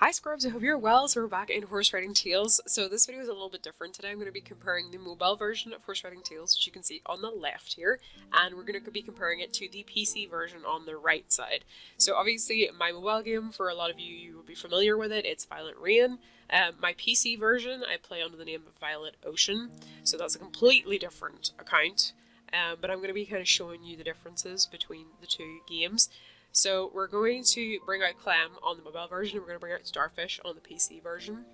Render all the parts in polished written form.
Hi Scrubs, I hope you're well. So we're back in Horse Riding Tales. So this video is a little bit different today. I'm going to be comparing the mobile version of Horse Riding Tales, which you can see on the left here, and we're going to be comparing it to the PC version on the right side. So obviously my mobile game, for a lot of you will be familiar with it, it's Violent Rain. My PC version, I play under the name of Violet Ocean, so that's a completely different account, but I'm going to be kind of showing you the differences between the two games. So we're going to bring out Clem on the mobile version, and we're going to bring out Starfish on the PC version.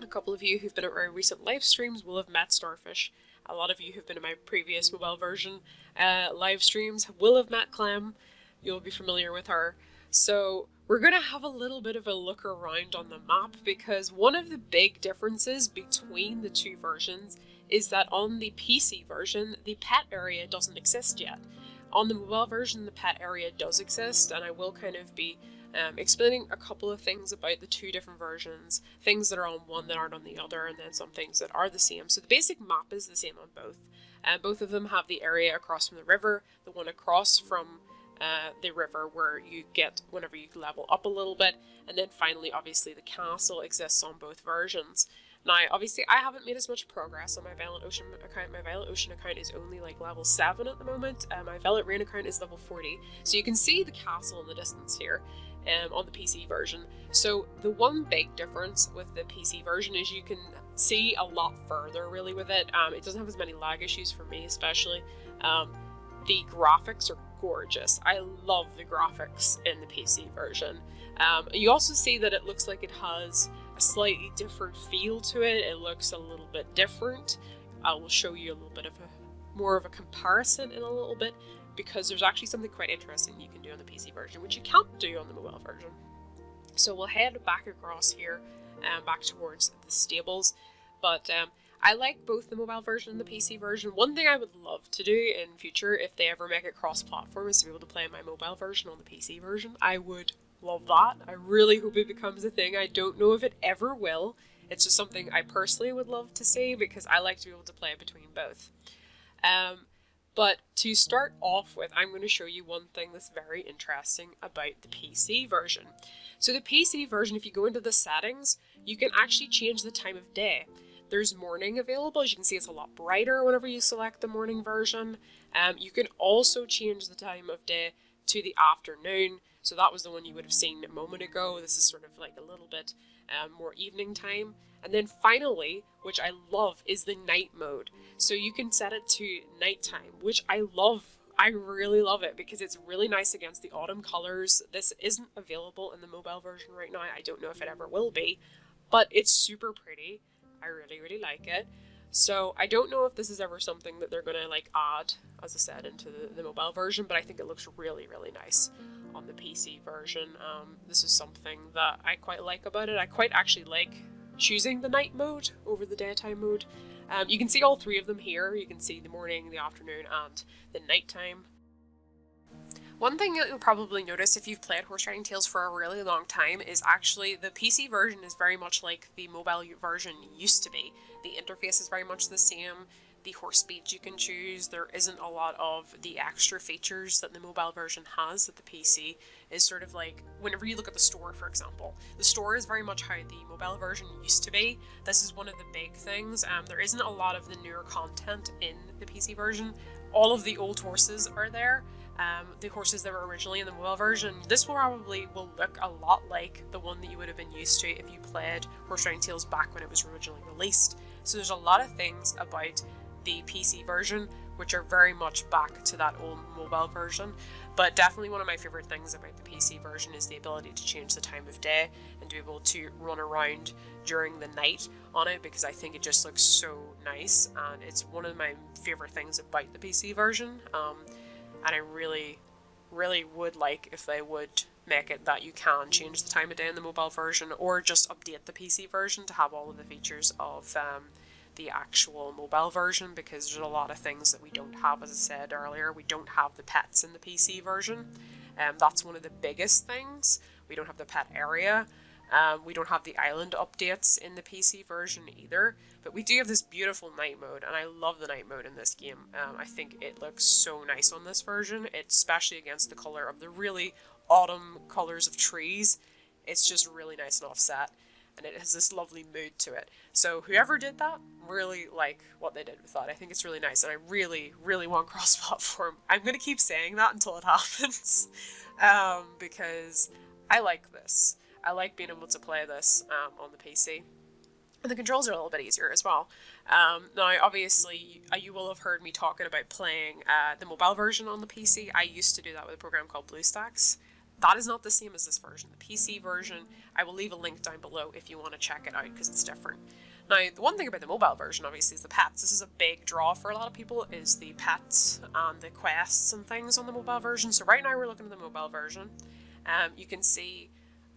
A couple of you who've been at our recent live streams will have met Starfish. A lot of you who've been in my previous mobile version live streams will have met Clem. You'll be familiar with her. So we're going to have a little bit of a look around on the map, because one of the big differences between the two versions is that on the PC version, the pet area doesn't exist yet. On the mobile version, the pet area does exist, and I will kind of be explaining a couple of things about the two different versions, things that are on one that aren't on the other, and then some things that are the same. So the basic map is the same on both. Both of them have the area across from the river, the one across from the river where you get whenever you level up a little bit, and then finally, obviously, the castle exists on both versions. Now, obviously, I haven't made as much progress on my Violent Ocean account. My Violent Ocean account is only like level 7 at the moment. My Violent Rain account is level 40. So you can see the castle in the distance here on the PC version. So the one big difference with the PC version is you can see a lot further really with it. It doesn't have as many lag issues for me especially. The graphics are gorgeous. I love the graphics in the PC version. You also see that it looks like it has a slightly different feel to it. It looks a little bit different. I will show you a little bit of more of a comparison in a little bit, because there's actually something quite interesting you can do on the PC version which you can't do on the mobile version. So we'll head back across here back towards the stables, but I like both the mobile version and the PC version. One thing I would love to do in future, if they ever make it cross-platform, is to be able to play my mobile version on the PC version. I would love that. I really hope it becomes a thing. I don't know if it ever will. It's just something I personally would love to see, because I like to be able to play between both. But to start off with, I'm going to show you one thing that's very interesting about the PC version. So the PC version, if you go into the settings, you can actually change the time of day. There's morning available. As you can see, it's a lot brighter whenever you select the morning version. You can also change the time of day to the afternoon. So that was the one you would have seen a moment ago. This is sort of like a little bit more evening time. And then finally, which I love, is the night mode. So you can set it to nighttime, which I love. I really love it because it's really nice against the autumn colors. This isn't available in the mobile version right now. I don't know if it ever will be, but it's super pretty. I really, really like it. So I don't know if this is ever something that they're going to like add, as I said, into the mobile version, but I think it looks really, really nice on the PC version. This is something that I quite like about it. I quite actually like choosing the night mode over the daytime mode. You can see all three of them here. You can see the morning, the afternoon, and the nighttime. One thing that you'll probably notice if you've played Horse Riding Tales for a really long time is actually the PC version is very much like the mobile version used to be. The interface is very much the same. The horse speed you can choose. There isn't a lot of the extra features that the mobile version has that the PC is sort of like, whenever you look at the store, for example. The store is very much how the mobile version used to be. This is one of the big things. There isn't a lot of the newer content in the PC version. All of the old horses are there. The horses that were originally in the mobile version. This probably will look a lot like the one that you would have been used to if you played Horse Riding Tales back when it was originally released. So there's a lot of things about the PC version which are very much back to that old mobile version, but definitely one of my favorite things about the PC version is the ability to change the time of day and to be able to run around during the night on it, because I think it just looks so nice, and it's one of my favorite things about the PC version. And I really, really would like if they would make it that you can change the time of day in the mobile version, or just update the PC version to have all of the features of the actual mobile version, because there's a lot of things that we don't have. As I said earlier, we don't have the pets in the PC version. That's one of the biggest things. We don't have the pet area. We don't have the island updates in the PC version either, but we do have this beautiful night mode, and I love the night mode in this game. I think it looks so nice on this version, especially against the color of the really autumn colors of trees. It's just really nice and offset, and it has this lovely mood to it. So whoever did that, really like what they did with that. I think it's really nice, and I really, really want cross-platform. I'm going to keep saying that until it happens, because I like this. I like being able to play this on the PC. And the controls are a little bit easier as well. Now, obviously, you will have heard me talking about playing the mobile version on the PC. I used to do that with a program called BlueStacks. That is not the same as this version. The PC version, I will leave a link down below if you want to check it out, because it's different. Now, the one thing about the mobile version, obviously, is the pets. This is a big draw for a lot of people, is the pets and the quests and things on the mobile version. So right now, we're looking at the mobile version. You can see,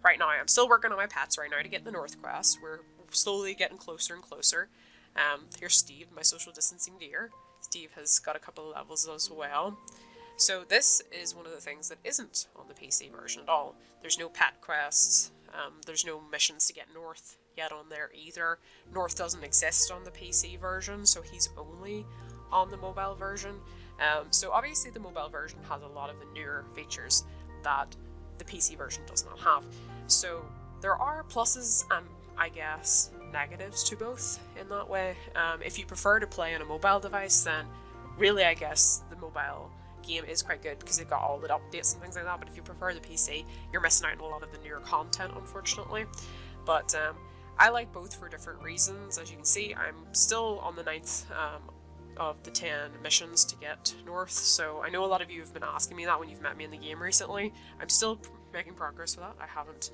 right now, I'm still working on my pets right now to get the North quest. We're slowly getting closer and closer. Here's Steve, my social distancing deer. Steve has got a couple of levels as well. So this is one of the things that isn't on the PC version at all. There's no pet quests, there's no missions to get North yet on there either. North doesn't exist on the PC version, so he's only on the mobile version. So obviously the mobile version has a lot of the newer features that the PC version does not have. So there are pluses and, I guess, negatives to both in that way. If you prefer to play on a mobile device, then really, I guess, the mobile game is quite good because they've got all the updates and things like that. But if you prefer the PC, you're missing out on a lot of the newer content, unfortunately. But I like both for different reasons. As you can see, I'm still on the 9th of the 10 missions to get North, so I know a lot of you have been asking me that when you've met me in the game recently. I'm still making progress with that. I haven't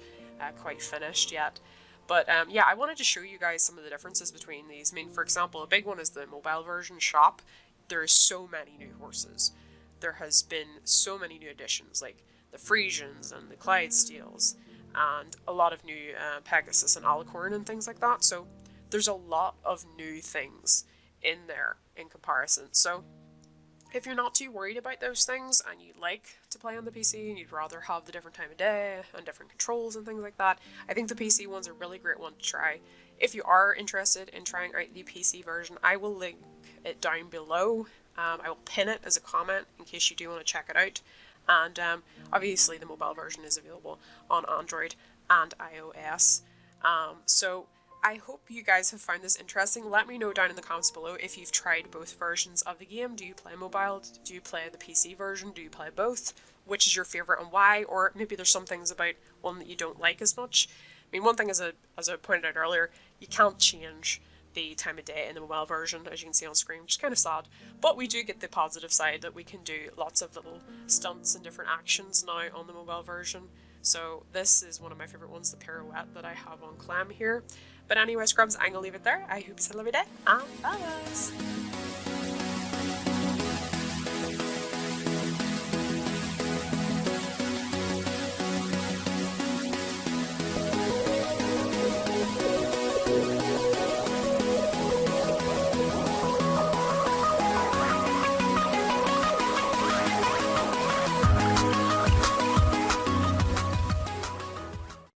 quite finished yet. But yeah, I wanted to show you guys some of the differences between these. I mean, for example, a big one is the mobile version shop. There are so many new horses. There has been so many new additions, like the Frisians and the Clydesdales, and a lot of new Pegasus and Alicorn and things like that. So there's a lot of new things in there in comparison. So if you're not too worried about those things and you like to play on the PC and you'd rather have the different time of day and different controls and things like that, I think the PC one's a really great one to try. If you are interested in trying out the PC version, I will link it down below. I will pin it as a comment in case you do want to check it out. And obviously the mobile version is available on Android and iOS. So I hope you guys have found this interesting. Let me know down in the comments below if you've tried both versions of the game. Do you play mobile? Do you play the PC version? Do you play both? Which is your favourite and why? Or maybe there's some things about one that you don't like as much. I mean, one thing, as I pointed out earlier, you can't change the time of day in the mobile version, as you can see on screen, which is kind of sad. But we do get the positive side that we can do lots of little stunts and different actions now on the mobile version. So this is one of my favourite ones, the pirouette that I have on Clem here. But anyway, scrubs, I'm going to leave it there. I hope you have a lovely day, and bye guys!